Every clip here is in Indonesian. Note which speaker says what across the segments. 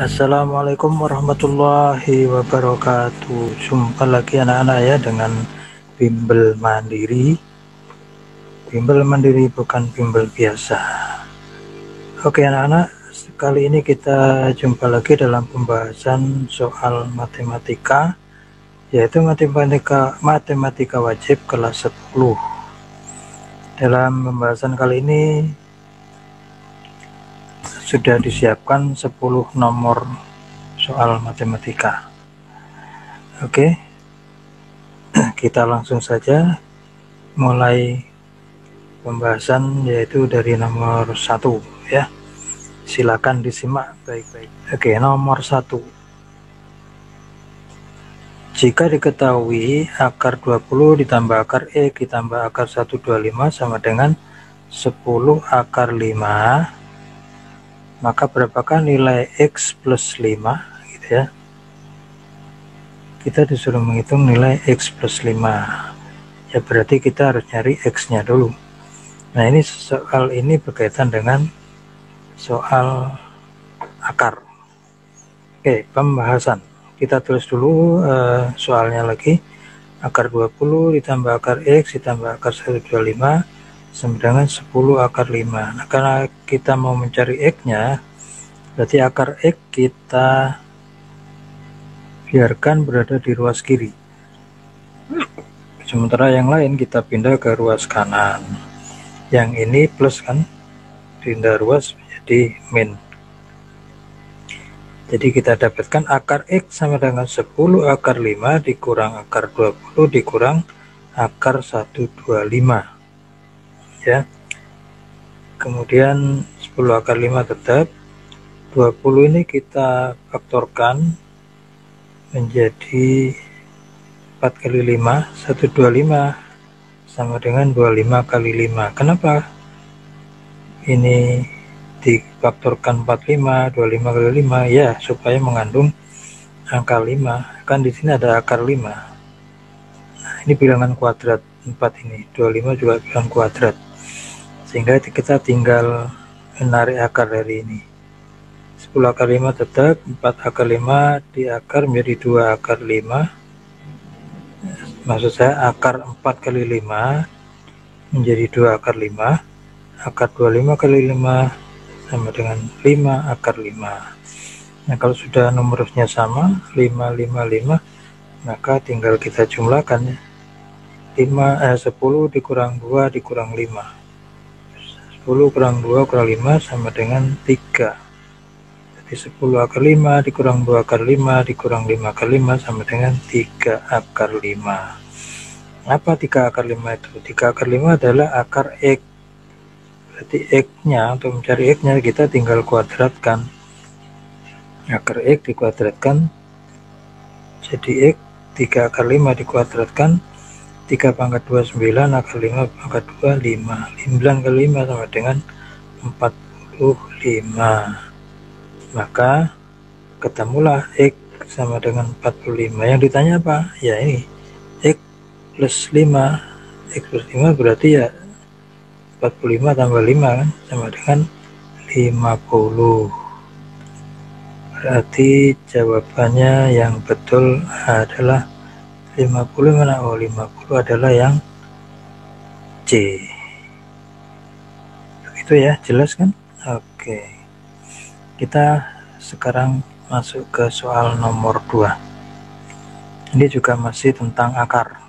Speaker 1: Assalamualaikum warahmatullahi wabarakatuh. Jumpa lagi anak-anak ya dengan bimbel mandiri. Bimbel mandiri bukan bimbel biasa. Oke anak-anak, kali ini kita jumpa lagi dalam pembahasan soal matematika, yaitu matematika wajib kelas 10. Dalam pembahasan kali ini sudah disiapkan 10 nomor soal matematika. Oke, kita langsung saja mulai pembahasan, yaitu dari nomor 1 ya. Silakan disimak baik-baik. Oke, nomor 1. Jika diketahui akar 20 ditambah akar X ditambah akar 125 sama dengan 10 akar 5, maka berapakah nilai X plus 5 gitu ya. Kita disuruh menghitung nilai X plus 5 ya, berarti kita harus nyari X nya dulu. Nah, ini soal ini berkaitan dengan soal akar. Oke, pembahasan. Kita tulis dulu soalnya lagi. Akar 20 ditambah akar X ditambah akar 125 sama dengan 10 akar 5. Nah, karena kita mau mencari X nya, berarti akar X kita biarkan berada di ruas kiri, sementara yang lain kita pindah ke ruas kanan. Yang ini plus kan, pindah ruas menjadi min. Jadi kita dapatkan akar X sama dengan 10 akar 5 dikurang akar 20 dikurang akar 125 ya. Kemudian 10 akar 5 tetap, 20 ini kita faktorkan menjadi 4 kali 5, 125 sama dengan 25 kali 5. Kenapa ini difaktorkan 45, 25 kali 5? Ya, supaya mengandung angka 5. Kan di sini ada akar 5. Nah, ini bilangan kuadrat 4 ini. 25 juga bilangan kuadrat. Sehingga kita tinggal menarik akar dari ini. 10 akar 5 tetap, 4 akar 5 diakar menjadi 2 akar 5. Maksud saya akar 4 kali 5 menjadi 2 akar 5. Akar 25 kali 5 sama dengan 5 akar 5. Nah, kalau sudah nomor rumusnya sama, 5, 5, 5, maka tinggal kita jumlahkan ya. 10 dikurang 2 dikurang 5. 10 kurang 2 kurang 5 sama dengan 3. Jadi 10 akar 5 dikurang 2 akar 5 dikurang 5 akar 5 sama dengan 3 akar 5. Apa 3 akar 5 itu? 3 akar 5 adalah akar X. Berarti X nya, untuk mencari X nya kita tinggal kuadratkan. Akar X dikuadratkan jadi X, 3 akar 5 dikuadratkan 3 pangkat 2 9, akar 5 pangkat 2 5. 9 kali 5 sama dengan 45. Maka ketemulah X sama dengan 45. Yang ditanya apa? Ya ini, X plus 5. X plus 5 berarti ya 45 tambah 5 kan sama dengan 50. Berarti jawabannya yang betul adalah 50. Mana? Oh, 50 adalah yang C. Begitu ya, jelas kan? Oke. Kita sekarang masuk ke soal nomor 2. Ini juga masih tentang akar.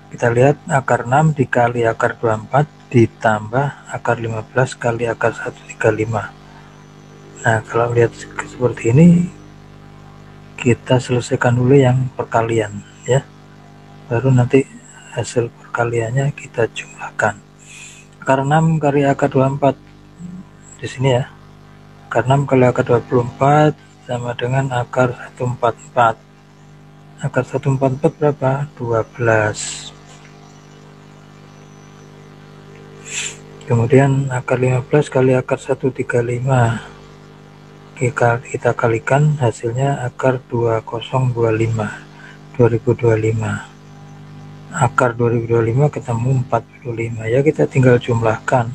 Speaker 1: Kita lihat akar 6 dikali akar 24 ditambah akar 15 kali akar 135. Nah, kalau lihat seperti ini, kita selesaikan dulu yang perkalian ya, baru nanti hasil perkaliannya kita jumlahkan. Akar 6 kali akar 24 di sini ya. Akar 6 kali akar 24 sama dengan akar 144. Akar 144 berapa? 12. Kemudian akar 15 kali akar 135. Kita kalikan, hasilnya akar 2025. Akar 2025 ketemu 45 ya, kita tinggal jumlahkan.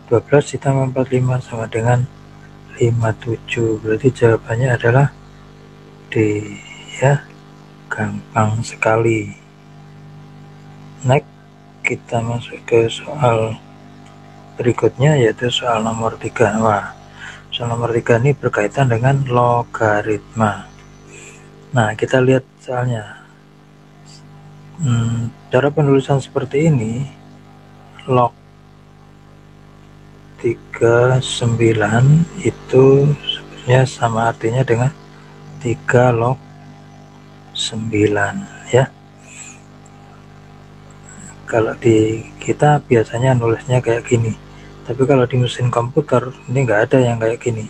Speaker 1: 12 ditambah 45 sama dengan 57. Berarti jawabannya adalah D ya, gampang sekali. Next, kita masuk ke soal berikutnya, yaitu soal nomor 3. Wah, soal nomor 3 ini berkaitan dengan logaritma. Nah, kita lihat soalnya. Cara penulisan seperti ini, log 39 itu sebenarnya sama artinya dengan 3 log 9 ya. Kalau di kita biasanya nulisnya kayak gini, tapi kalau di mesin komputer ini nggak ada yang kayak gini,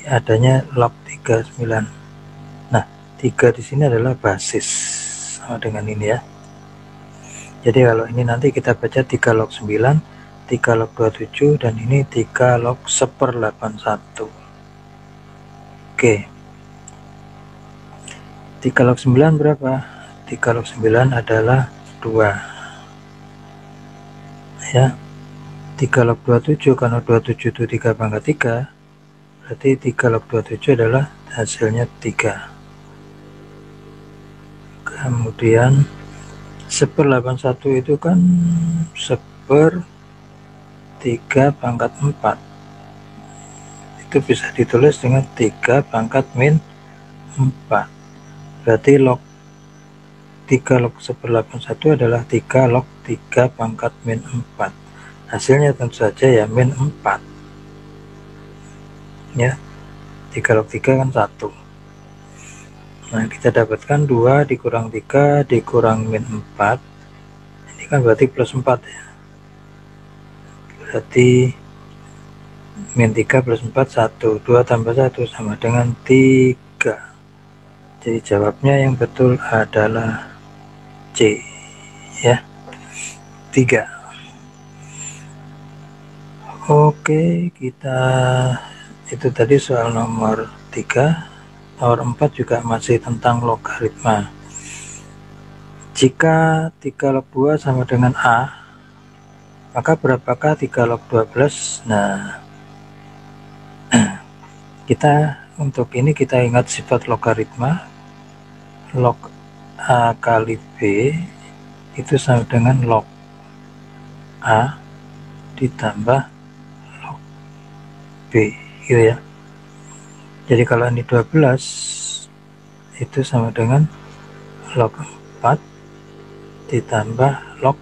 Speaker 1: adanya log 39. Nah, 3 di sini adalah basis, sama dengan ini ya. Jadi kalau ini nanti kita baca 3 log 9, 3 log 27, dan ini 3 log 1/81. Oke, 3 log 9 berapa? 3 log 9 adalah 2 ya. 3 log 27, karena 27 itu 3 pangkat 3, berarti 3 log 27 adalah hasilnya 3. Kemudian 1/81 itu kan 1/3 pangkat 4, itu bisa ditulis dengan 3 pangkat min 4. Berarti log 3 log 1/81 adalah 3 log 3 pangkat min 4. Hasilnya tentu saja ya min 4 ya. 3 log 3 kan 1. Nah, kita dapatkan 2 dikurang 3 dikurang min 4, ini kan berarti plus 4 ya. Berarti min 3 plus 4 1, 2 tambah 1 sama dengan 3. Jadi jawabnya yang betul adalah C ya, 3. Oke, kita itu tadi soal nomor 3. Nomor 4 juga masih tentang logaritma. Jika 3 log 2 sama dengan A, maka berapakah 3 log 12? Nah, kita untuk ini kita ingat sifat logaritma. Log A kali B itu sama dengan log A ditambah log B gitu ya. Jadi kalau ini 12 itu sama dengan log 4 ditambah log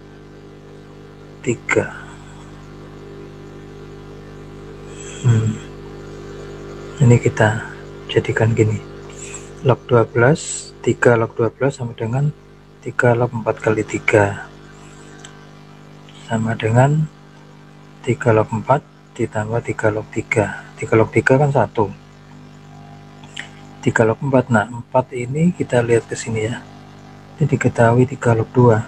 Speaker 1: 3. Ini kita jadikan gini, log 12, 3 log 12 sama dengan 3 log 4 kali 3 sama dengan 3 log 4 ditambah 3 log 3. 3 log 3 kan 1, 3 log 4. Nah, 4 ini kita lihat ke sini ya, ini diketahui 3 log 2.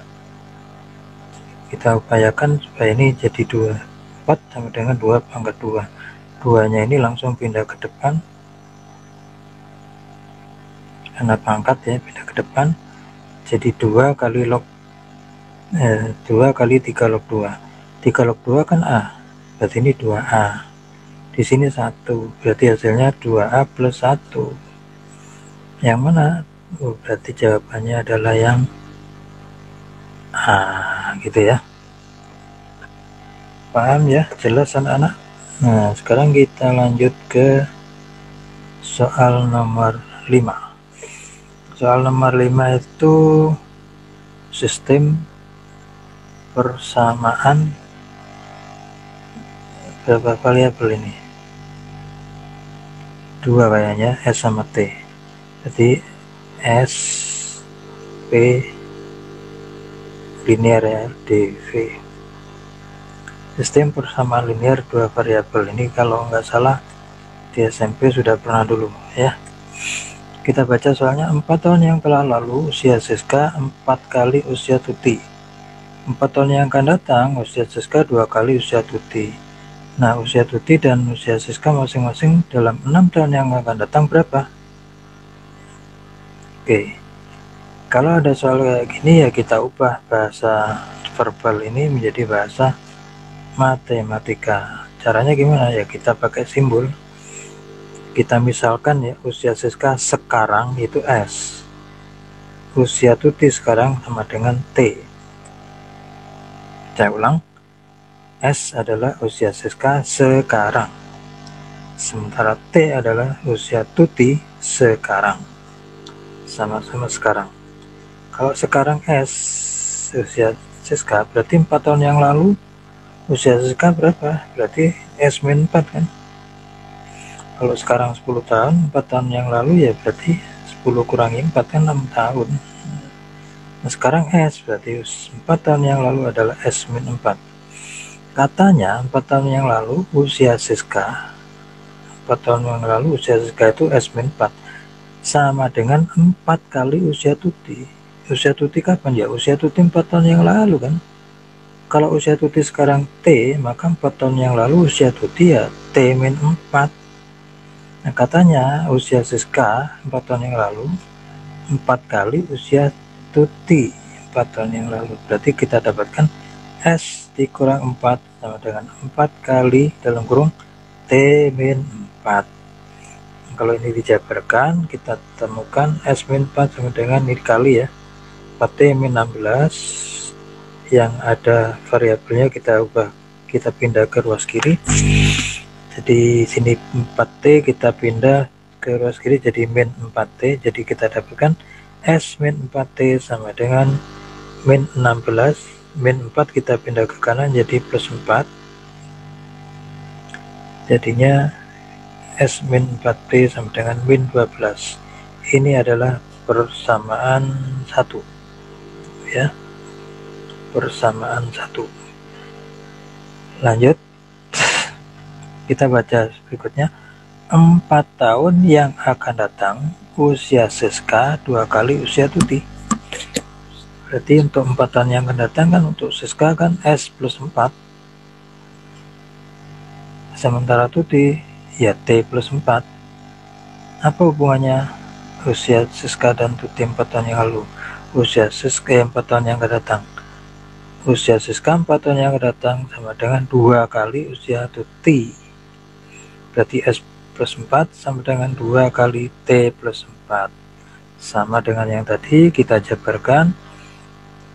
Speaker 1: Kita upayakan supaya ini jadi 2. 4 sama dengan 2 pangkat 2. 2-nya ini langsung pindah ke depan, karena pangkat ya, pindah ke depan. Jadi 2 kali log 2 kali 3 log 2. 3 log 2 kan A, berarti ini 2A. Di sini 1, berarti hasilnya 2A plus 1. Yang mana? Berarti jawabannya adalah yang A gitu ya. Paham ya? Jelas anak-anak? Nah, sekarang kita lanjut ke soal nomor 5. Soal nomor 5 itu sistem persamaan berapa variabel ini? 2 kayaknya, S sama T. Jadi S P linear ya, dV. Sistem persamaan linear 2 variabel ini kalau nggak salah di SMP sudah pernah dulu ya. Kita baca soalnya. 4 tahun yang telah lalu usia Siska 4 kali usia Tuti. 4 tahun yang akan datang usia Siska 2 kali usia Tuti. Nah, usia Tuti dan usia Siska masing-masing dalam 6 tahun yang akan datang berapa? Oke, kalau ada soal kayak gini ya kita ubah bahasa verbal ini menjadi bahasa matematika. Caranya gimana ya? Kita pakai simbol. Kita misalkan ya, usia Siska sekarang itu S, usia Tuti sekarang sama dengan T. Saya ulang, S adalah usia Siska sekarang, sementara T adalah usia Tuti sekarang, sama-sama sekarang. Kalau sekarang S usia Siska, berarti 4 tahun yang lalu usia Siska berapa? Berarti S-4 kan. Kalau sekarang 10 tahun, 4 tahun yang lalu ya berarti 10 kurangi 4 kan 6 tahun. Nah, sekarang S berarti 4 tahun yang lalu adalah S-4. Katanya 4 tahun yang lalu usia Siska, 4 tahun yang lalu usia Siska itu S-4 sama dengan 4 kali usia Tuti. Usia Tuti kapan ya? Usia Tuti 4 tahun yang lalu kan. Kalau usia Tuti sekarang T, maka 4 tahun yang lalu usia Tuti ya T-4. Nah, katanya usia Siska 4 tahun yang lalu 4 kali usia Tuti 4 tahun yang lalu. Berarti kita dapatkan S dikurang 4 sama dengan 4 kali dalam kurung T-4. Kalau ini dijabarkan, kita temukan S-4 sama dengan ini dikali ya 4T-16, yang ada variabelnya kita ubah, kita pindah ke ruas kiri. Jadi sini 4T kita pindah ke ruas kiri jadi min 4T, jadi kita dapatkan S min 4T sama dengan min 16, min 4 kita pindah ke kanan jadi plus 4, jadinya S min 4T sama dengan min 12. Ini adalah persamaan 1 ya, persamaan 1. Lanjut, kita baca berikutnya. 4 tahun yang akan datang usia Siska 2 kali usia Tuti. Berarti untuk 4 tahun yang akan datang kan untuk Siska kan S plus 4, sementara Tuti ya T plus 4. Apa hubungannya usia Siska dan Tuti 4 tahun yang lalu? Usia Siska 4 tahun yang akan datang, usia Siska 4 tahun yang akan datang sama dengan 2 kali usia Tuti. Berarti S plus 4 sama dengan 2 kali T plus 4. Sama dengan yang tadi, kita jabarkan.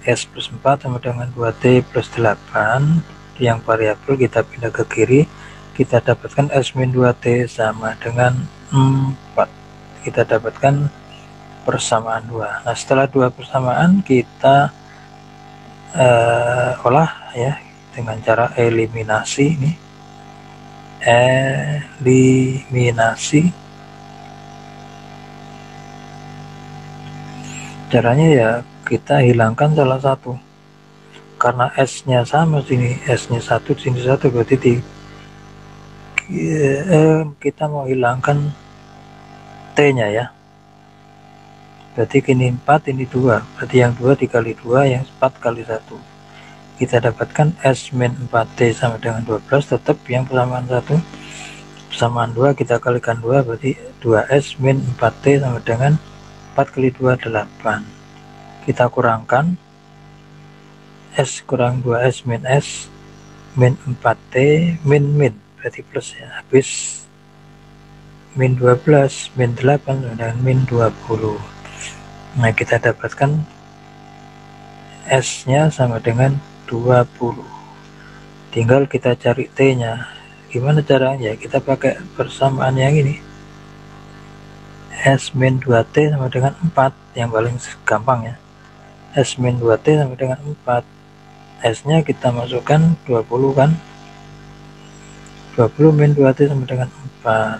Speaker 1: S plus 4 sama dengan 2T plus 8. Yang variabel kita pindah ke kiri. Kita dapatkan S min 2T sama dengan 4. Kita dapatkan persamaan 2. Nah, setelah 2 persamaan, kita olah ya dengan cara eliminasi ini. Eliminasi, caranya ya kita hilangkan salah satu, karena S nya sama, sini S nya 1 sini 1, berarti kita mau hilangkan T nya ya, berarti ini 4 ini 2, berarti yang 2 dikali 2, yang 4 kali 1. Kita dapatkan S min 4T sama dengan 12, tetap yang persamaan 1, persamaan 2 kita kalikan 2, berarti 2S min 4T sama dengan 4 kali 2 8. Kita kurangkan S kurang 2S min S min 4T min berarti plus ya, habis min 12 min 8 sama dengan min 20. Nah, kita dapatkan S nya sama dengan 20. Tinggal kita cari T nya. Gimana caranya? Kita pakai persamaan yang ini. S min 2T sama dengan 4, yang paling gampang ya. S min 2T sama dengan 4. S nya kita masukkan 20 kan. 20 min 2T sama dengan 4.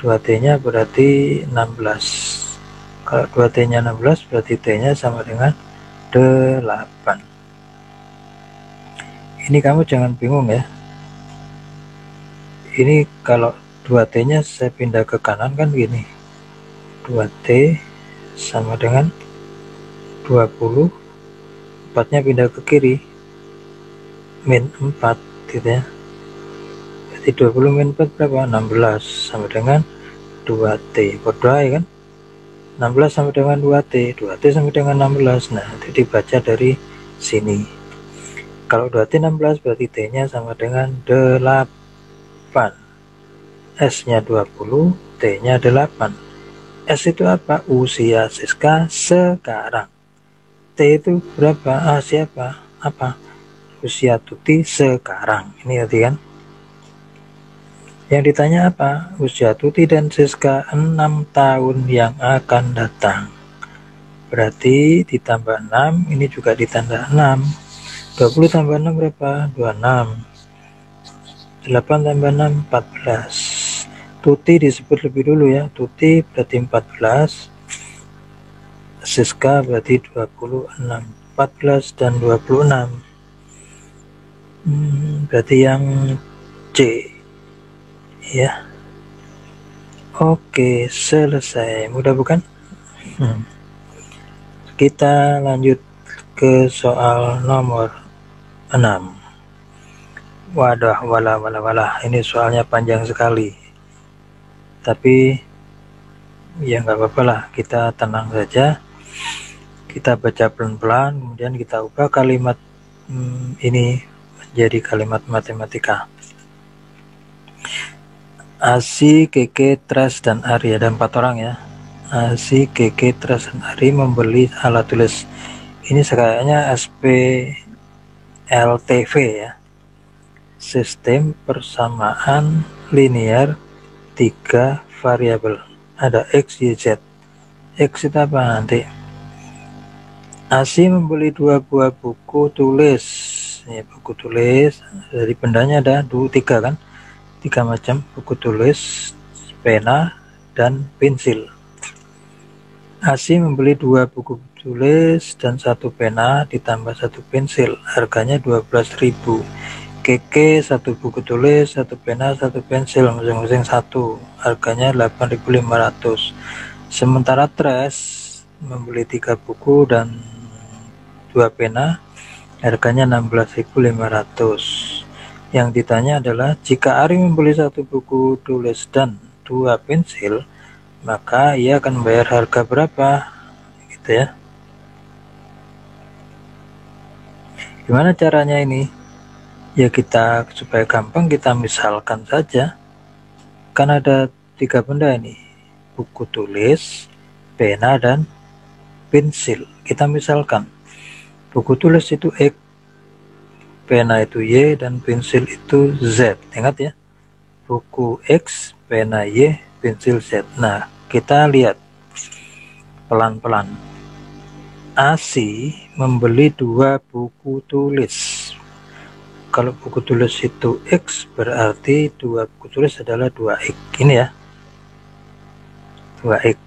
Speaker 1: 2T nya berarti 16. Kalau 2T nya 16 berarti T nya sama dengan 8. Ini kamu jangan bingung ya. Ini kalau 2T nya saya pindah ke kanan kan gini. 2T sama dengan 20, 4 nya pindah ke kiri, min 4 gitu ya. Berarti 20 min 4 berapa? 16 sama dengan 2T. Berdoa ya kan? 16 sama dengan 2T, 2T sama dengan 16. Nah, itu dibaca dari sini. Kalau 2T 16 berarti T nya sama dengan 8. S-nya 20, T-nya 8. S itu apa? Usia Siska sekarang. T itu berapa? Siapa? Apa? Usia Tuti sekarang. Ini tadi kan. Yang ditanya apa? Usia Tuti dan Siska 6 tahun yang akan datang. Berarti ditambah 6, ini juga ditambah 6. 20 tambah 6 berapa? 26. 8 tambah 6, 14. Tuti disebut lebih dulu ya. Tuti berarti 14. Siska berarti 26. 14 dan 26. Berarti yang C. Ya. Oke, selesai. Mudah bukan? Kita lanjut ke soal nomor 6. Wadah, walah. Ini soalnya panjang sekali. Tapi ya nggak apa-apa lah, kita tenang saja. Kita baca pelan-pelan, kemudian kita ubah kalimat ini menjadi kalimat matematika. Asi, Keke, Tres, dan Ari, ada 4 orang ya. Asi, Keke, Tres, dan Ari membeli alat tulis. Ini kayaknya SPLTV ya. Sistem persamaan linear 3 variabel. Ada X, Y, Z. X itu apa nanti? Asi membeli 2 buah buku tulis. Ini buku tulis. Dari bendanya ada 3 kan? 3 macam buku tulis, pena, dan pensil. Asi membeli 2 buku tulis dan 1 pena ditambah 1 pensil. Harganya 12.000. Keke 1 buku tulis, 1 pena, 1 pensil, masing-masing 1. Harganya 8.500. Sementara Tres membeli 3 buku dan 2 pena, harganya 16.500. Yang ditanya adalah jika Ari membeli 1 buku tulis dan 2 pensil, maka ia akan membayar harga berapa? Gitu ya. Gimana caranya ini? Ya kita supaya gampang kita misalkan saja. Kan ada 3 benda ini. Buku tulis, pena, dan pensil. Kita misalkan. Buku tulis itu X, pena itu Y, dan pensil itu Z. Ingat ya, buku X, pena Y, pensil Z. Nah, kita lihat pelan-pelan. Asi membeli 2 buku tulis. Kalau buku tulis itu X, berarti 2 buku tulis adalah 2X. Ini ya, 2X.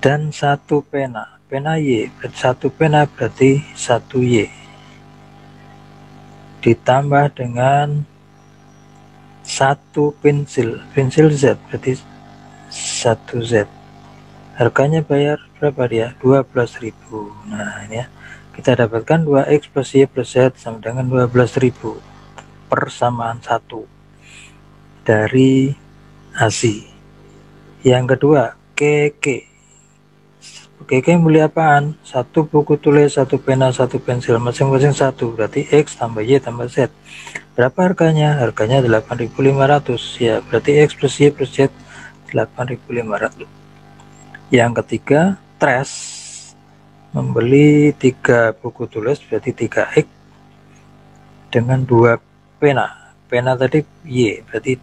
Speaker 1: Dan 1 pena, pena Y, 1 pena berarti 1 Y. Ditambah dengan 1 pensil, pensil Z berarti 1 Z. Harganya bayar berapa dia? 12.000. Nah ini ya, kita dapatkan 2X plus Y plus Z sama dengan 12.000. Persamaan 1 dari Asi. Yang kedua, Keke. Keke beli apaan? 1 buku tulis, 1 pena, 1 pensil, masing-masing 1. Berarti X tambah Y tambah Z. Berapa harganya? Harganya 8.500. Ya, berarti X plus Y plus Z 8.500. Yang ketiga, Tres membeli 3 buku tulis, berarti 3X, dengan 2 pena. Pena tadi Y, berarti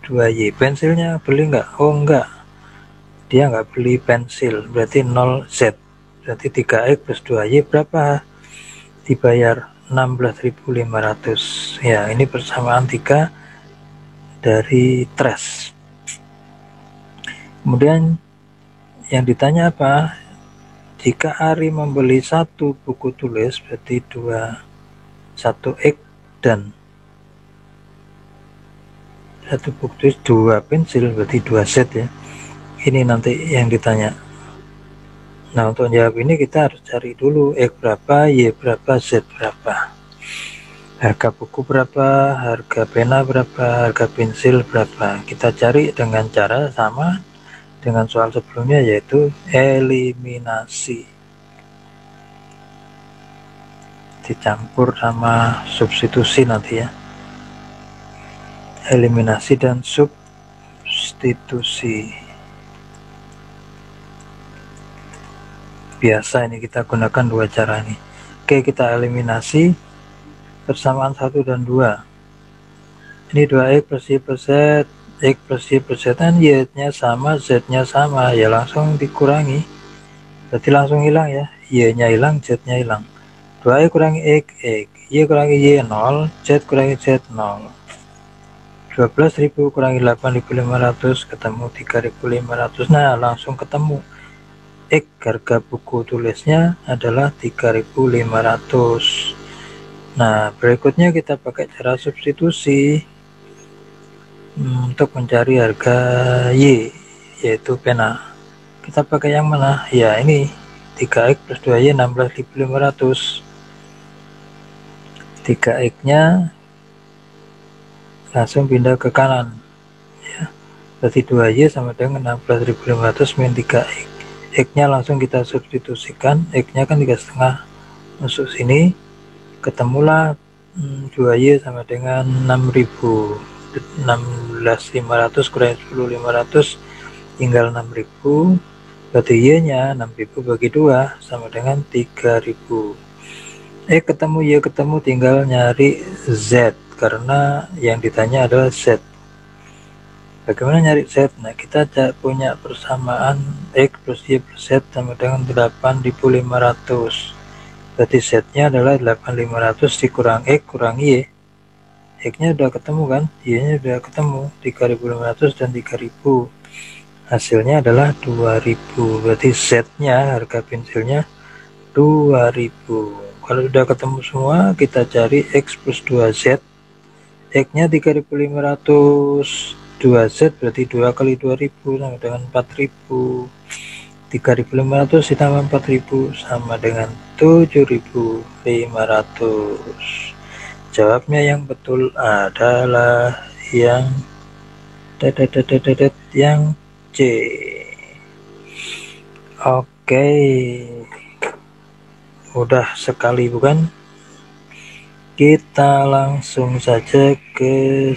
Speaker 1: 2Y. Pensilnya beli enggak? Oh enggak, dia nggak beli pensil, berarti 0Z. Berarti 3X plus 2Y berapa? Dibayar 16.500. Ya, ini persamaan 3 dari Tres. Kemudian yang ditanya apa? Jika Ari membeli 1 buku tulis, berarti 1X, dan 1 buku tulis, 2 pensil, berarti 2Z ya. Ini nanti yang ditanya. Nah, untuk jawab ini kita harus cari dulu X berapa, Y berapa, Z berapa. Harga buku berapa, harga pena berapa, harga pensil berapa. Kita cari dengan cara sama dengan soal sebelumnya, yaitu eliminasi. Dicampur sama substitusi nanti ya. eliminasi dan substitusi. Biasa ini kita gunakan dua cara ini. Oke, kita eliminasi persamaan 1 dan 2. Ini 2x plus y plus z, x plus y plus z, dan y-nya sama, z-nya sama, ya langsung dikurangi. Berarti langsung hilang ya, y-nya hilang, z-nya hilang. 2x kurangi x, y kurangi y 0, z kurangi z 0. 12.000 kurangi 8.500 ketemu 3.500. Nah, langsung ketemu. X harga buku tulisnya adalah 3.500. Nah, berikutnya kita pakai cara substitusi untuk mencari harga Y, yaitu pena. Kita pakai yang mana? Ya, ini 3x plus 2y 16.500. 3x nya langsung pindah ke kanan ya, berarti 2y sama dengan 16.500 min 3x. X nya langsung kita substitusikan, X nya kan 3,5 masuk sini, ketemulah 2y sama dengan 6.000. 16.500 kurangi 10.500 tinggal 6.000, berarti y nya 6.000 bagi 2 sama dengan 3.000. Ketemu y ketemu, tinggal nyari z karena yang ditanya adalah z. Bagaimana nyari z? Nah, kita punya persamaan x plus y plus z sama dengan 8.500. Berarti z nya adalah 8.500 dikurang x kurang y. X nya udah ketemu kan, y nya udah ketemu, 3.500 dan 3.000. Hasilnya adalah 2.000. Berarti z nya, harga pensilnya 2.000. Kalau udah ketemu semua, kita cari x plus 2z. X nya 3.500, 2z berarti 2 kali 2.000 sama dengan 4.000. 3.500 ditambah 4.000 sama dengan 7.500. Jawabnya yang betul adalah yang yang C. Oke, udah sekali bukan? Kita langsung saja ke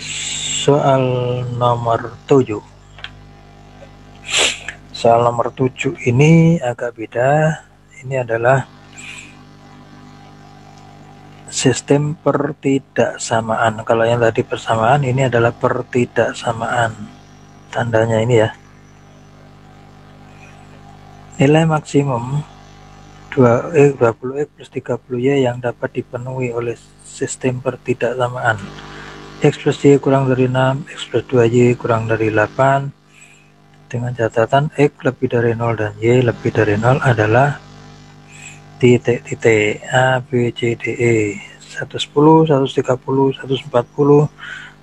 Speaker 1: soal nomor 7. Soal nomor 7 ini agak beda. Ini adalah sistem pertidaksamaan. Kalau yang tadi persamaan, ini adalah pertidaksamaan. Tandanya ini ya. Nilai maksimum 20x plus 30y yang dapat dipenuhi oleh sistem pertidaksamaan. X plus y kurang dari 6, x plus 2y kurang dari 8. Dengan catatan x lebih dari 0 dan y lebih dari 0 adalah titik-titik A, B, C, D, E. 110, 130, 140,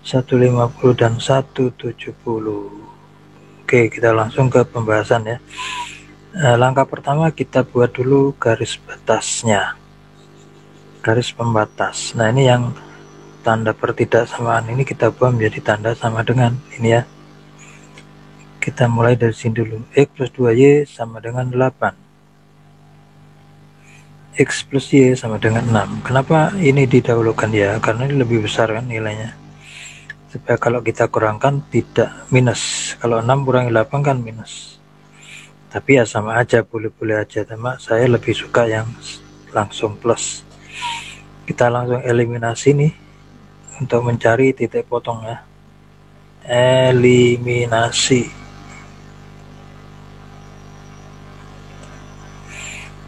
Speaker 1: 150, dan 170. Oke, kita langsung ke pembahasan ya. Langkah pertama kita buat dulu garis batasnya, garis pembatas. Nah, ini yang tanda pertidaksamaan ini kita buat menjadi tanda sama dengan ini ya. Kita mulai dari sini dulu. X plus 2y sama dengan 8. X plus y sama dengan 6. Kenapa ini didahulukan ya? Karena ini lebih besar kan nilainya. Supaya kalau kita kurangkan tidak minus. Kalau 6 kurangi 8 kan minus. Tapi ya sama aja, boleh-boleh aja. Tapi saya lebih suka yang langsung plus. Kita langsung eliminasi nih untuk mencari titik potong ya. Eliminasi.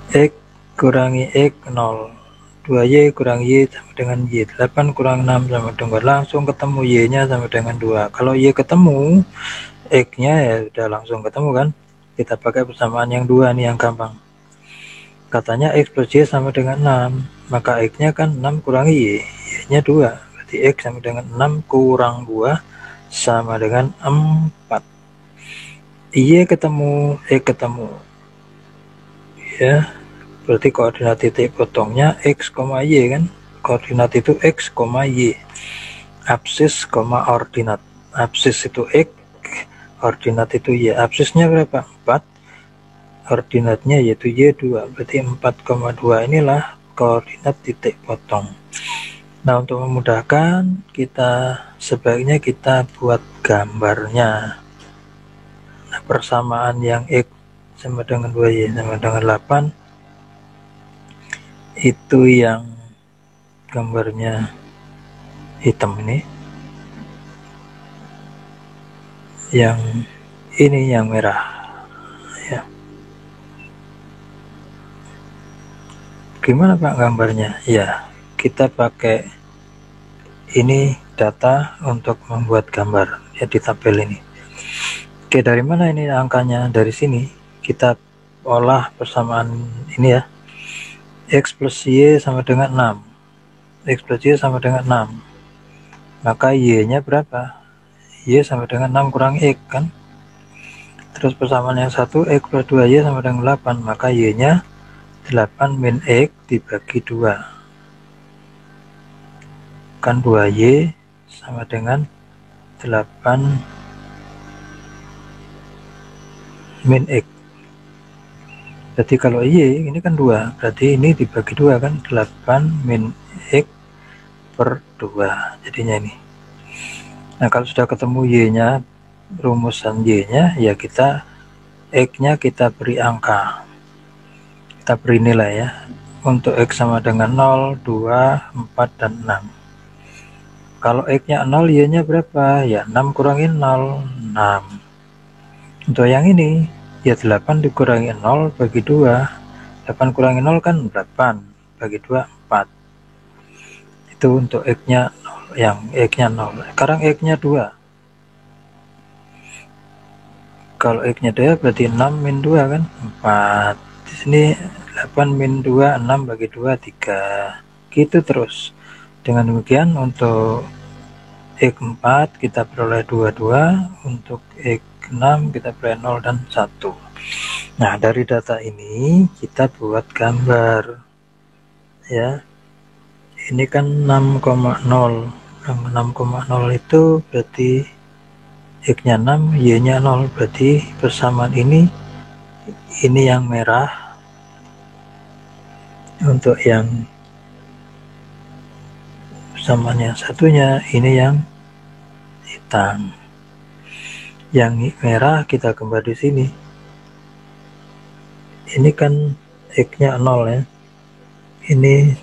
Speaker 1: X kurangi x 0, 2y kurangi y sama dengan y, 8 kurang 6 sama dengan, langsung ketemu y nya sama dengan 2. Kalau y ketemu, x nya ya udah langsung ketemu kan. Kita pakai persamaan yang 2 nih yang gampang. Katanya x plus y sama dengan 6, maka x nya kan 6 kurangi y, y nya 2, berarti x sama dengan 6 kurang 2 sama dengan 4. Y ketemu, x ketemu ya, berarti koordinat titik potongnya x, y kan. Koordinat itu x, y. Absis, ordinat. Absis itu x, ordinat itu y. Absisnya berapa? 4. Ordinatnya yaitu y2. Berarti 4,2 inilah koordinat titik potong. Nah, untuk memudahkan, sebaiknya kita buat gambarnya. Nah, persamaan yang X sama dengan 2Y sama dengan 8 itu yang gambarnya hitam ini, yang ini yang merah ya. Gimana Pak gambarnya? Ya, kita pakai ini data untuk membuat gambar ya di tabel ini. Oke, dari mana ini angkanya? Dari sini kita olah persamaan ini ya. X plus Y sama dengan 6. X plus Y sama dengan 6. Maka Y nya berapa? Y sama dengan 6 kurang X kan. Terus persamaan yang satu, X plus 2Y sama dengan 8. Maka Y nya 8 min X dibagi 2. Kan 2Y sama dengan 8 min X. Berarti kalau Y ini kan 2, berarti ini dibagi 2 kan, 8 min X per 2 jadinya ini. Nah, kalau sudah ketemu Y nya, rumusan Y nya ya kita X nya kita beri angka, kita beri nilai ya. Untuk X sama dengan 0, 2, 4, dan 6. Kalau X nya 0, Y nya berapa? Ya 6 kurangin 0, 6. Untuk yang ini ya 8 dikurangi 0 bagi 2. 8 kurangi 0 kan 8, bagi 2 4. Itu untuk X nya 0, yang X nya 0. Sekarang X nya 2. Kalau X nya 2 berarti 6 min 2 kan 4. Di sini 8 min 2, 6 bagi 2 3. Gitu terus. Dengan demikian untuk X4 kita peroleh 22, untuk X6 kita peroleh 0 dan 1. Nah, dari data ini kita buat gambar ya. Ini kan 6,0. 6,0 itu berarti X nya 6, Y nya 0. Berarti persamaan ini yang merah. Untuk yang persamaan yang satunya ini yang hitam. Yang merah kita gambar di sini. Ini kan X nya 0 ya. Ini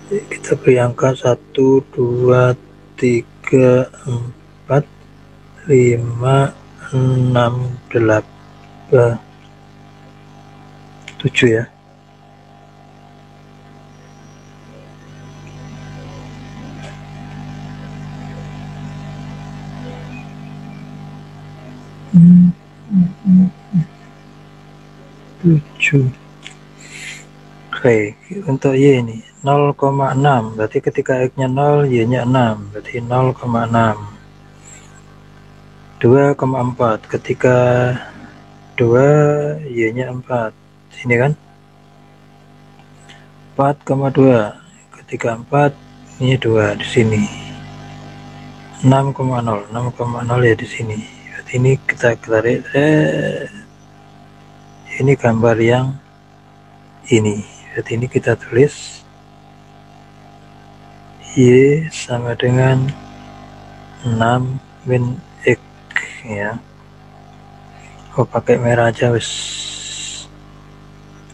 Speaker 1: kita beri angka 1, 2, 3, 4, 5, 6, 8, 7 ya. Oke, untuk Y ini 0,6 berarti ketika X nya 0, Y nya 6 berarti 0,6. 2,4 ketika 2, Y nya 4 sini kan. 4,2 ketika 4, ini 2 di sini. 6,0 ya di sini. Berarti ini kita tarik ini gambar yang ini. Berarti ini kita tulis Y sama dengan 6 min X ya. Oh, pakai merah aja wis.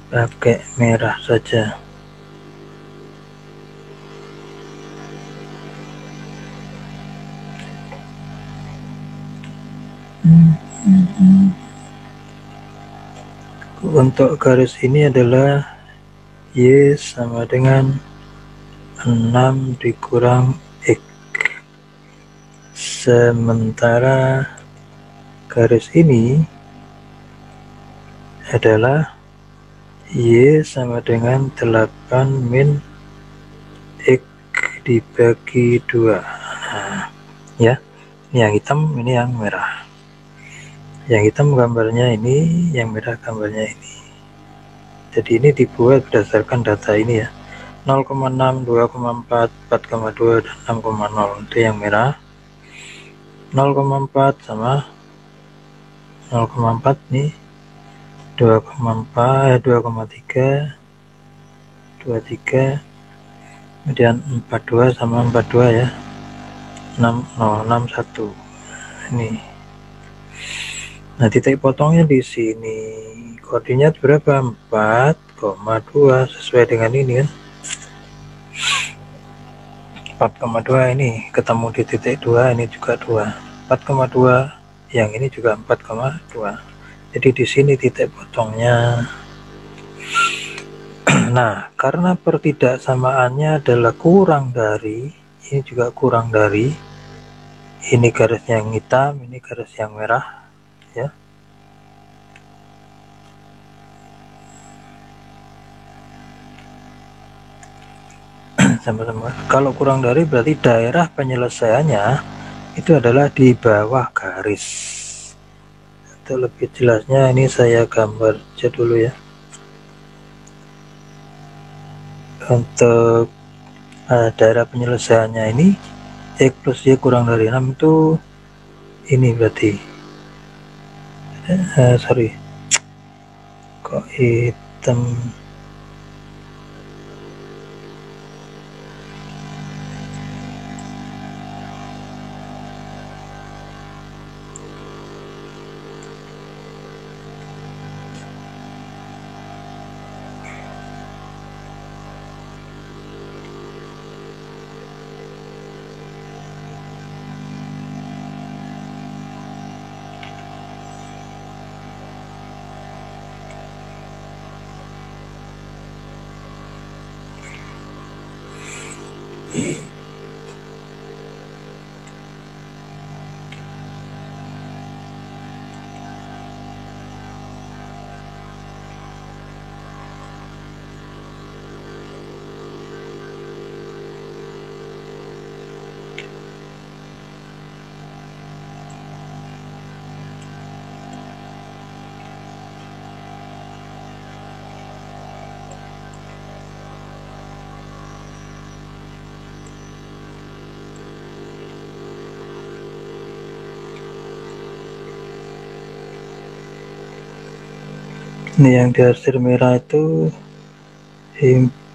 Speaker 1: Pakai merah saja. Untuk garis ini adalah Y sama dengan 6 dikurang X. Sementara garis ini adalah Y sama dengan 8 min X dibagi 2. Nah, ya, ini yang hitam, ini yang merah. Yang hitam gambarnya ini, yang merah gambarnya ini. Jadi ini dibuat berdasarkan data ini ya. 0,6, 2,4, 4,2, dan 6,0 itu yang merah. 0,4 sama 0,4 nih 2,4, 2,3, 23, kemudian 42 sama 42 ya, 61 ini. Nah, titik potongnya di sini. Koordinat berapa? 4,2 sesuai dengan ini kan. 4,2 ini ketemu di titik 2, ini juga 2. 4,2 yang ini juga 4,2. Jadi di sini titik potongnya. Nah, karena pertidaksamaannya adalah kurang dari, ini juga kurang dari, ini garisnya yang hitam, ini garis yang merah ya. Sama-sama. Kalau kurang dari berarti daerah penyelesaiannya itu adalah di bawah garis. Untuk lebih jelasnya ini saya gambar aja dulu ya. Untuk daerah penyelesaiannya ini X plus Y kurang dari 6 itu ini berarti sorry kok hitam. Ini yang diarsir merah itu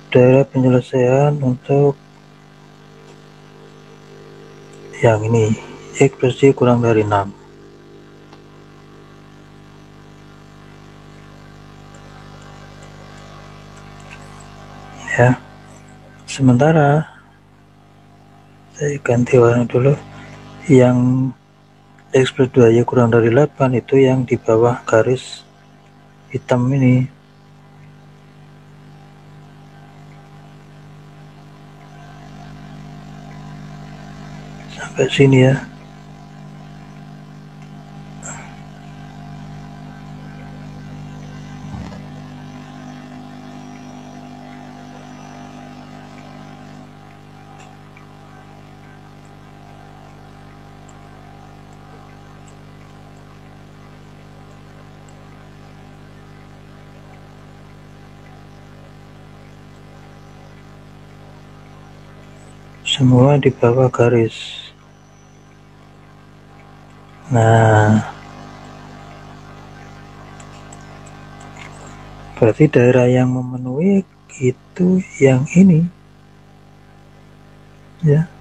Speaker 1: daerah penyelesaian untuk yang ini X plus Y kurang dari 6 ya. Sementara saya ganti warna dulu, yang X plus 2Y kurang dari 8 itu yang di bawah garis hitam ini. Sampai sini ya. Semua di bawah garis. Nah, berarti daerah yang memenuhi itu yang ini ya.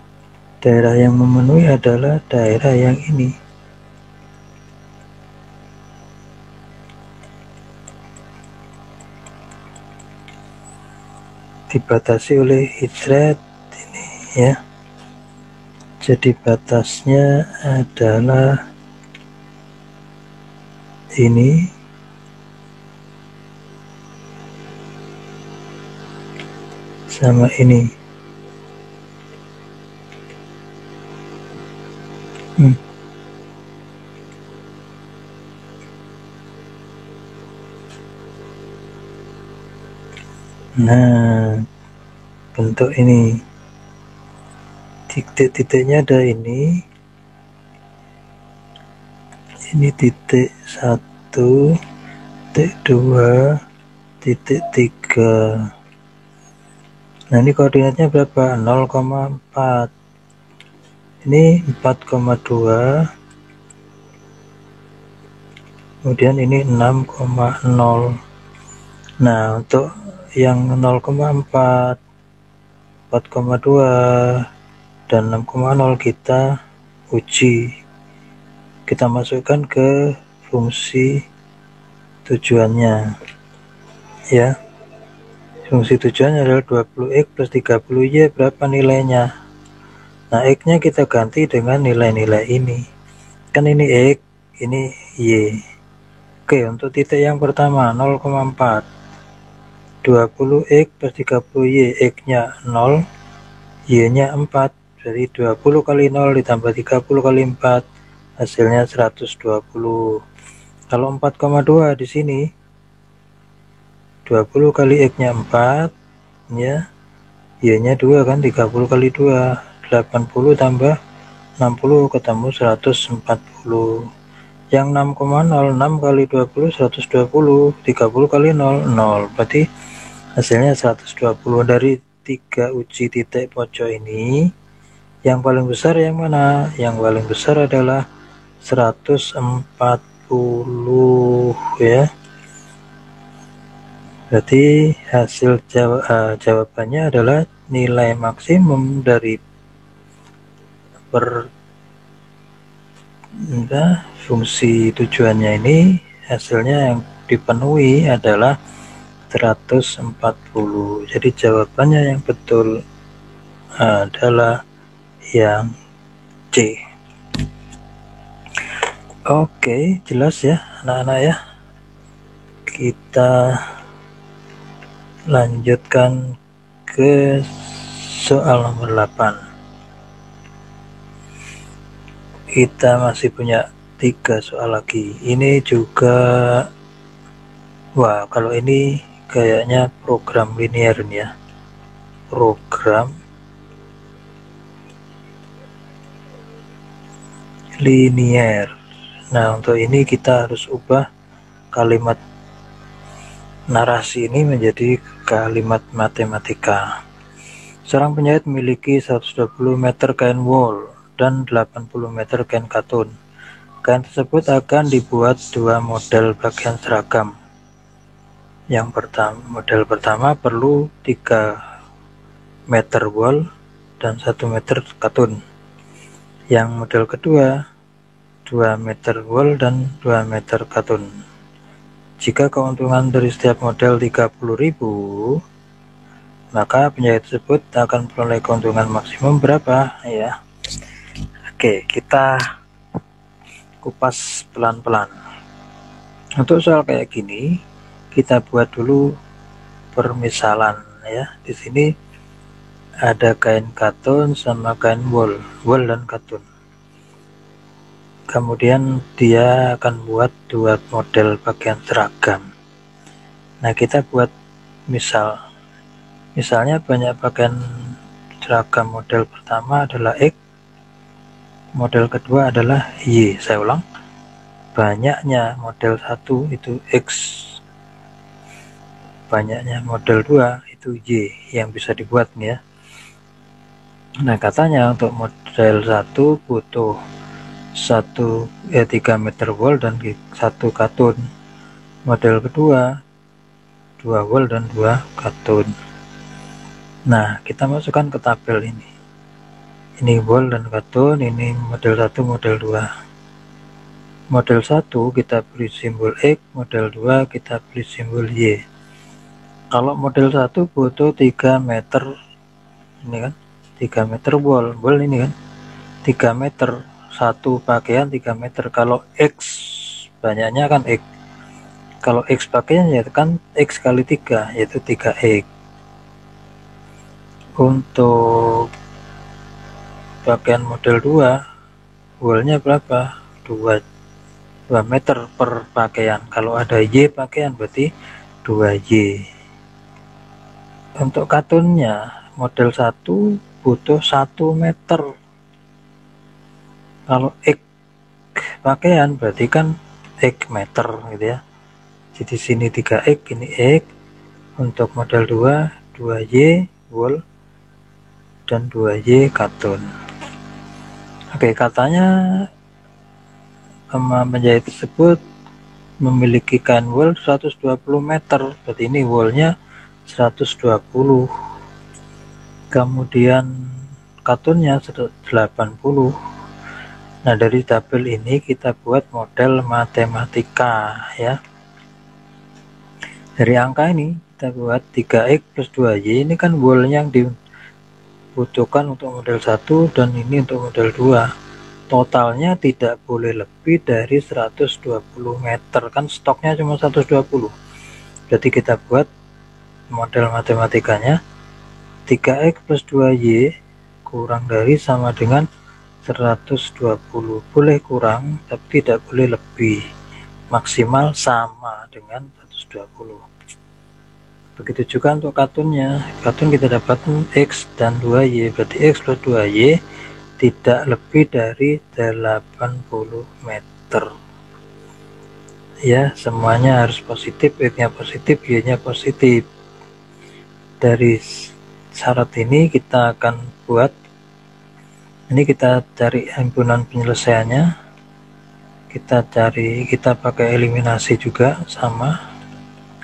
Speaker 1: Daerah yang memenuhi adalah daerah yang ini. Dibatasi oleh hidrat ini ya. Jadi batasnya adalah ini sama ini. Nah, bentuk ini titik-titiknya ada ini titik 1, titik 2, titik 3. Nah, ini koordinatnya berapa? 0,4. Ini 4,2, kemudian ini 6,0. Nah, untuk yang 0,4, 4,2 dan 6,0 kita uji, kita masukkan ke fungsi tujuannya ya. Fungsi tujuannya adalah 20x plus 30y, berapa nilainya? Nah, x nya kita ganti dengan nilai-nilai ini, kan ini x, ini y. Oke, untuk titik yang pertama 0,4, 20x plus 30y, x nya 0, y nya 4, jadi 20 kali 0 ditambah 30 kali 4, hasilnya 120. Kalau 4,2 di sini 20 kali x nya 4 ya, y nya 2 kan, 30 kali 2, 80 tambah 60 ketemu 140. Yang 6,0, 6 kali 20 120, 30 kali 0 0, berarti hasilnya 120. Dari 3 uji titik pojok ini, yang paling besar yang mana? Yang paling besar adalah 140 ya. Berarti hasil jawabannya adalah nilai maksimum dari fungsi tujuannya ini, hasilnya yang dipenuhi adalah 140. Jadi jawabannya yang betul adalah yang C. Oke, jelas ya anak-anak ya. Kita lanjutkan ke soal nomor 8. Kita masih punya 3 soal lagi. Ini juga, wah, kalau ini kayaknya program linear nih ya. Program linear. Nah, untuk ini kita harus ubah kalimat narasi ini menjadi kalimat matematika. Seorang penjahit memiliki 120 meter kain wol dan 80 meter kain katun. Kain tersebut akan dibuat 2 model bagian seragam. Yang pertama, model pertama perlu 3 meter wol dan 1 meter katun. Yang model kedua 2 meter wol dan 2 meter katun. Jika keuntungan dari setiap model 30.000, maka penjahit tersebut akan memperoleh keuntungan maksimum berapa ya. Oke, kita kupas pelan-pelan. Untuk soal kayak gini, kita buat dulu permisalan ya. Di sini ada kain katun sama kain wol dan katun. Kemudian dia akan buat 2 model bagian seragam. Nah, kita buat misalnya banyak bagian seragam. Model pertama adalah X, model kedua adalah Y. Saya ulang, banyaknya model 1 itu X, banyaknya model 2 itu Y yang bisa dibuat nih ya. Nah, katanya untuk model 1 butuh 3 meter wol dan 1 katun. Model kedua 2 wol dan 2 katun. Nah, kita masukkan ke tabel ini. Ini wol dan katun, ini model 1, model 2. Model 1 kita beri simbol X, model 2 kita beri simbol Y. Kalau model 1 butuh 3 meter, ini kan 3 meter wol ini kan 3 meter, satu pakaian 3 meter. Kalau X banyaknya kan X, kalau X pakaian ya kan X kali 3 yaitu 3X. Untuk pakaian model 2 wolnya berapa? 2 meter per pakaian. Kalau ada Y pakaian berarti 2Y. Untuk katunnya model 1 butuh 1 meter. Kalau X pakaian berarti kan X meter gitu ya. Jadi sini 3X, ini X. Untuk model 2 2Y wol dan 2Y katun. Oke, katanya penjahit tersebut memiliki kain wol 120 meter, berarti ini wolnya 120, kemudian katunnya 80. Nah, dari tabel ini kita buat model matematika ya. Dari angka ini kita buat 3x plus 2y, ini kan wolnya yang dibutuhkan untuk model 1 dan ini untuk model 2. Totalnya tidak boleh lebih dari 120 meter, kan stoknya cuma 120. Jadi kita buat model matematikanya 3x plus 2y kurang dari sama dengan 120. Boleh kurang tapi tidak boleh lebih, maksimal sama dengan 120. Begitu juga untuk katunnya. Katun kita dapat x dan 2y, berarti x plus 2y tidak lebih dari 80 meter ya. Semuanya harus positif, x-nya positif, y-nya positif. Dari syarat ini kita akan buat, ini kita cari himpunan penyelesaiannya, kita pakai eliminasi juga sama.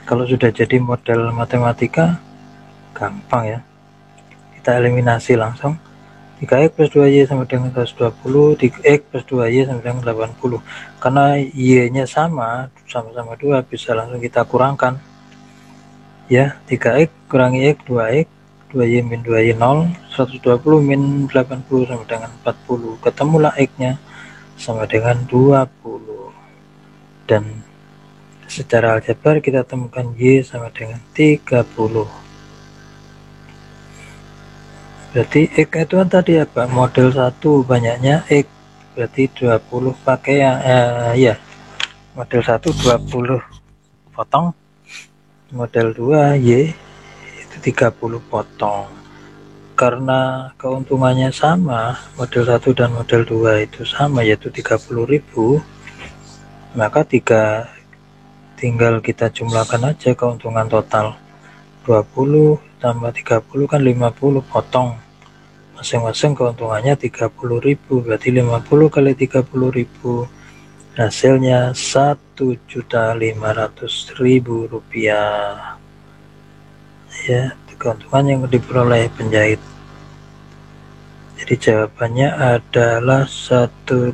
Speaker 1: Kalau sudah jadi model matematika gampang ya, kita eliminasi langsung. 3x plus 2y sama dengan 120, 3x plus 2y sama dengan 80. Karena y-nya sama-sama 2, bisa langsung kita kurangkan. Ya, 3x kurangi x, 2x, 2y min 2y 0, 120 min 80 sama dengan 40. Ketemulah x-nya sama dengan 20. Dan secara aljabar kita temukan y sama dengan 30. Berarti x itu kan tadi apa? Model 1 banyaknya x, berarti 20 pakai ya. Model 1 20 potong, model 2 y itu 30 potong. Karena keuntungannya sama, model 1 dan model 2 itu sama, yaitu 30.000, maka tinggal kita jumlahkan aja keuntungan total. 20 tambah 30 kan 50 potong, masing-masing keuntungannya 30.000, berarti 50 kali 30.000 hasilnya 1.500.000 rupiah ya, keuntungan yang diperoleh penjahit. Jadi jawabannya adalah 1,5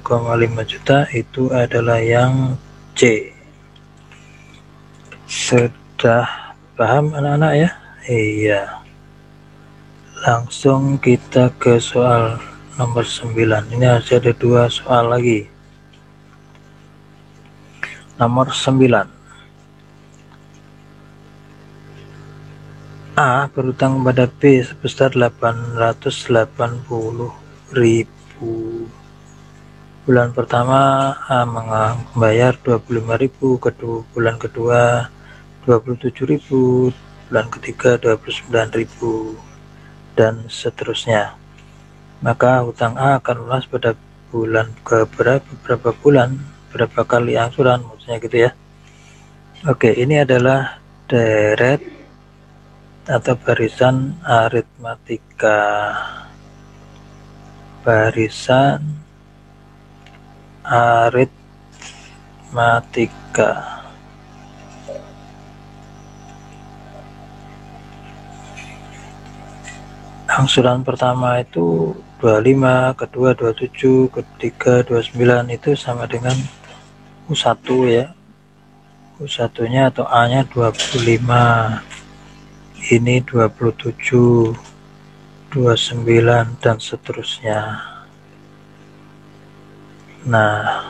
Speaker 1: juta, itu adalah yang C. Sudah paham anak-anak ya? Iya. Langsung kita ke soal nomor 9. Ini masih ada 2 soal lagi. Nomor 9. A berutang kepada B sebesar 880.000. Bulan pertama A membayar 25.000, bulan kedua 27.000, bulan ketiga 29.000, dan seterusnya. Maka hutang A akan lunas pada bulan berapa bulan, berapa kali angsuran, maksudnya gitu ya. Oke, ini adalah deret atau barisan aritmatika. Barisan aritmatika. Angsuran pertama itu 25, kedua 27, ketiga 29, itu sama dengan U1 ya. U1-nya atau A-nya 25. Ini 27, 29, dan seterusnya. Nah,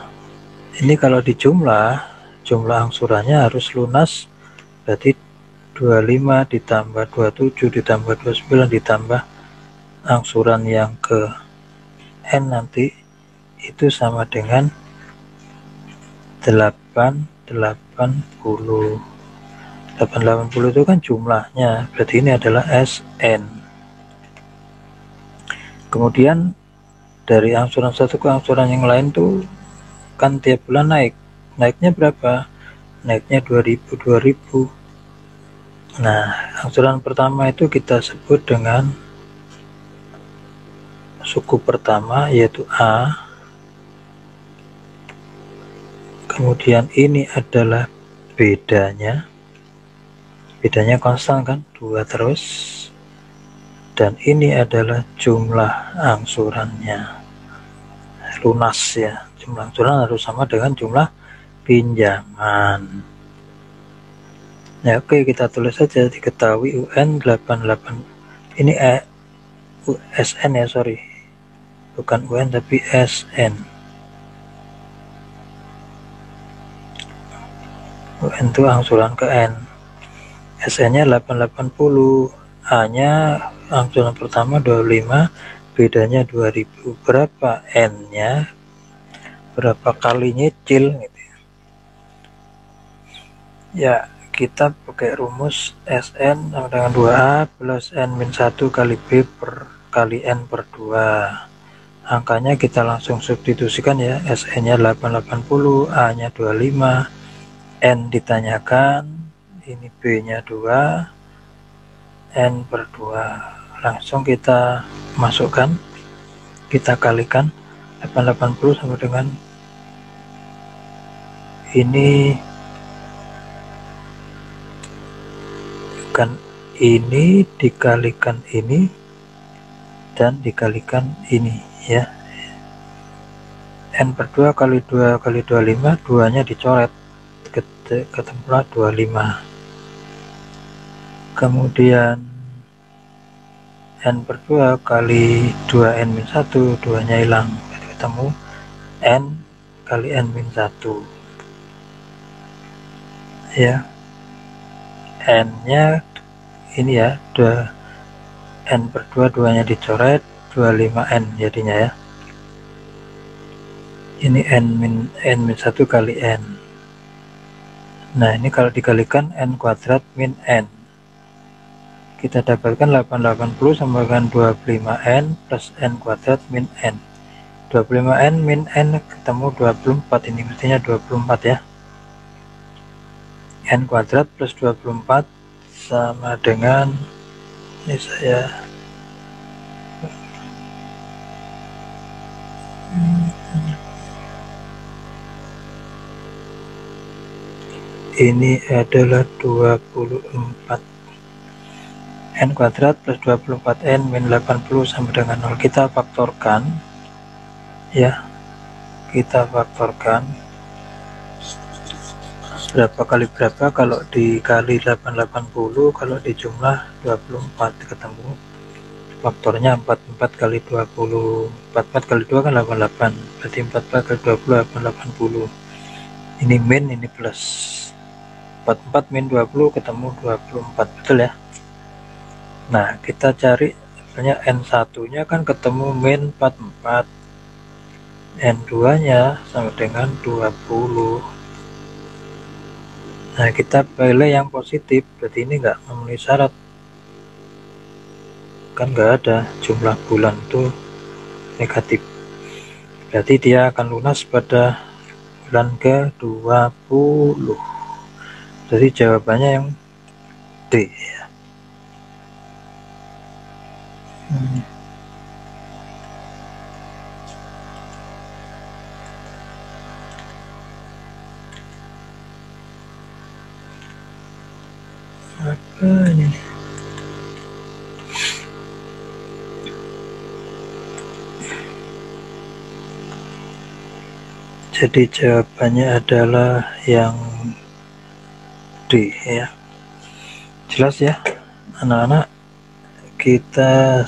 Speaker 1: ini kalau jumlah angsurannya harus lunas, berarti 25 ditambah 27 ditambah 29 ditambah angsuran yang ke N nanti, itu sama dengan 880. 880 itu kan jumlahnya, berarti ini adalah SN. Kemudian dari angsuran satu ke angsuran yang lain tuh kan tiap bulan naiknya berapa? Naiknya 2000. Nah, angsuran pertama itu kita sebut dengan suku pertama, yaitu A. kemudian ini adalah bedanya konstan kan, 2 terus, dan ini adalah jumlah angsurannya, lunas ya, jumlah angsuran harus sama dengan jumlah pinjaman. Ya oke, kita tulis saja, diketahui UN 88, ini SN ya, sorry, bukan UN tapi SN. UN itu angsuran ke N, SN nya 880, A nya angsuran pertama 25, bedanya 2000, berapa N nya, berapa kali nyicil gitu ya. Kita pakai rumus SN sama dengan 2A plus N-1 kali B kali N per 2. Angkanya kita langsung substitusikan ya, SN nya 880, A nya 25, N ditanyakan, ini B nya 2, N per 2. Langsung kita masukkan, kita kalikan 880 sama dengan ini, kan ini dikalikan ini dan dikalikan ini ya. N per 2 kali 2 kali 25, 2 nya dicoret, ketemulah 25. Kemudian N per 2 kali 2 N-1, 2 nya hilang, ketemu N kali N-1 ya. N nya ini ya, 2 N per 2, 2 nya dicoret, 25N jadinya ya. Ini N-1 kali N. Nah ini kalau dikalikan N kuadrat min N, kita dapatkan 880 sama dengan 25N plus N kuadrat min N. 25N min N ketemu 24, ini mestinya 24 ya. N kuadrat plus 24 sama dengan, ini saya ini adalah 24. N kuadrat plus 24N min 80 sama dengan 0. Kita faktorkan ya, kita faktorkan berapa kali berapa, kalau dikali 880, kalau dijumlah 24, ketemu faktornya 44 kali 20, 44 kali 2 kan 88, berarti 44 kali 20 80. Ini min, ini plus, 44 min 20 ketemu 24, betul ya. Nah kita cari sebenarnya N1 nya kan ketemu min 44, N2 nya sama dengan 20. Nah kita pilih yang positif, berarti ini enggak memenuhi syarat, kan enggak ada jumlah bulan itu negatif, berarti dia akan lunas pada bulan ke-20. Jadi jawabannya yang D ya. Apa ini? Jadi jawabannya adalah yang D ya. Jelas ya anak-anak. Kita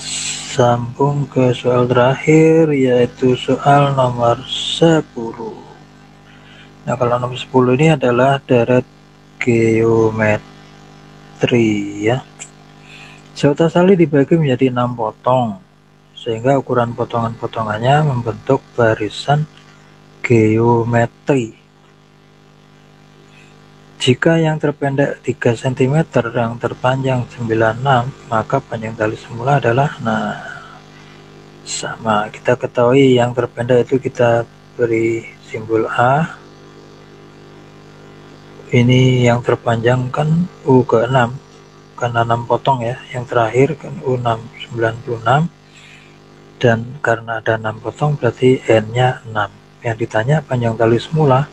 Speaker 1: sambung ke soal terakhir, yaitu soal nomor 10. Nah kalau nomor 10 ini adalah deret geometri ya. Seutas tali dibagi menjadi 6 potong, sehingga ukuran potongan-potongannya membentuk barisan geometri. Jika yang terpendek 3 cm, yang terpanjang 96, maka panjang tali semula adalah, nah sama, kita ketahui yang terpendek itu kita beri simbol A, ini yang terpanjang kan U ke 6 karena 6 potong ya, yang terakhir kan U6 96, dan karena ada 6 potong berarti N nya 6. Yang ditanya panjang tali semula,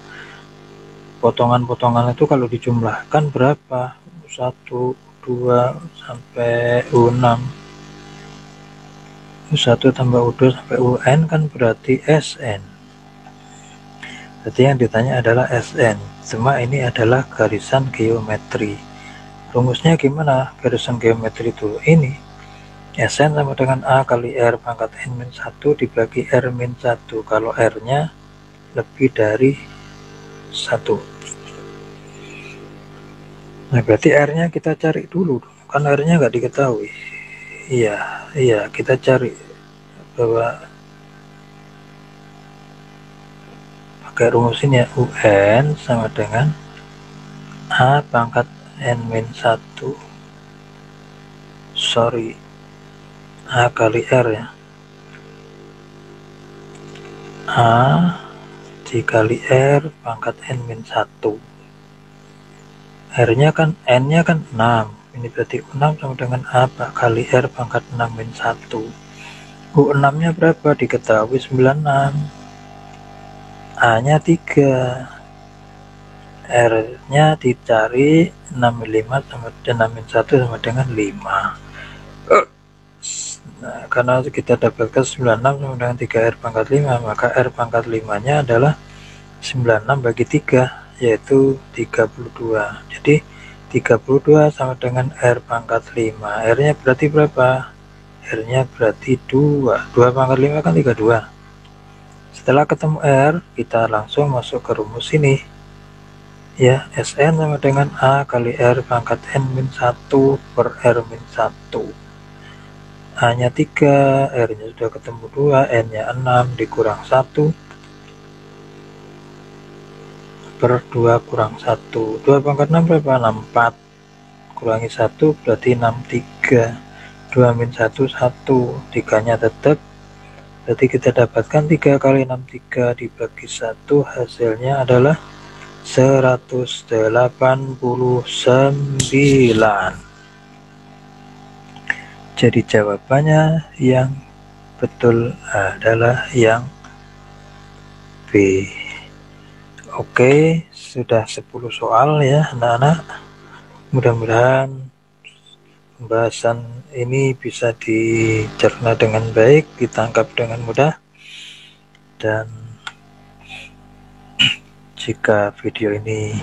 Speaker 1: potongan-potongan itu kalau dijumlahkan berapa? 1, 2 sampai U6. U1 tambah U2 sampai UN kan berarti SN. Jadi yang ditanya adalah SN. Semua ini adalah garisan geometri. Rumusnya gimana garisan geometri itu? Ini SN sama dengan A kali R pangkat N-1 dibagi R-1 kalau R-nya lebih dari 1. Nah, berarti R-nya kita cari dulu, kan R-nya nggak diketahui. Iya, kita cari bahwa pakai rumus ini ya, UN sama dengan A pangkat N-1 A kali R ya, A dikali R pangkat N-1. R-nya kan, N-nya kan 6. Ini berarti U6 sama dengan A kali R pangkat 6-1. U6-nya berapa? Diketahui 96. A-nya 3. R-nya dicari 65 sama 6-1 sama dengan 5. Nah, karena kita dapatkan 96 sama dengan 3R pangkat 5, maka R pangkat 5-nya adalah 96 bagi 3, yaitu 32. Jadi 32 sama dengan R pangkat 5. R-nya berarti berapa? R-nya berarti 2. 2 pangkat 5 kan 32. Setelah ketemu R, kita langsung masuk ke rumus ini. Ya, SN sama dengan A kali R pangkat N-1 per R-1. A-nya 3, R-nya sudah ketemu 2, N-nya 6 dikurang 1 per 2 kurang 1. 2 pangkat 6 berapa? 64. Kurangi 1 berarti 63. 2 min 1, 1. 3-nya tetap. Berarti kita dapatkan 3 kali 63 dibagi 1, hasilnya adalah 189. Jadi jawabannya yang betul adalah yang B. Oke, sudah 10 soal ya anak-anak. Mudah-mudahan pembahasan ini bisa dicerna dengan baik, ditangkap dengan mudah. Dan jika video ini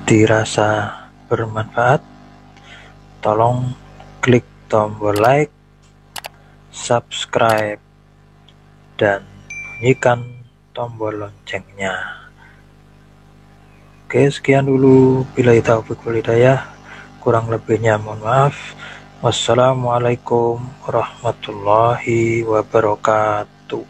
Speaker 1: dirasa bermanfaat, tolong klik tombol like, subscribe, dan bunyikan tombol loncengnya. Oke, sekian dulu. Billahi taufiq wal hidayah. Kurang lebihnya mohon maaf. Wassalamualaikum warahmatullahi wabarakatuh.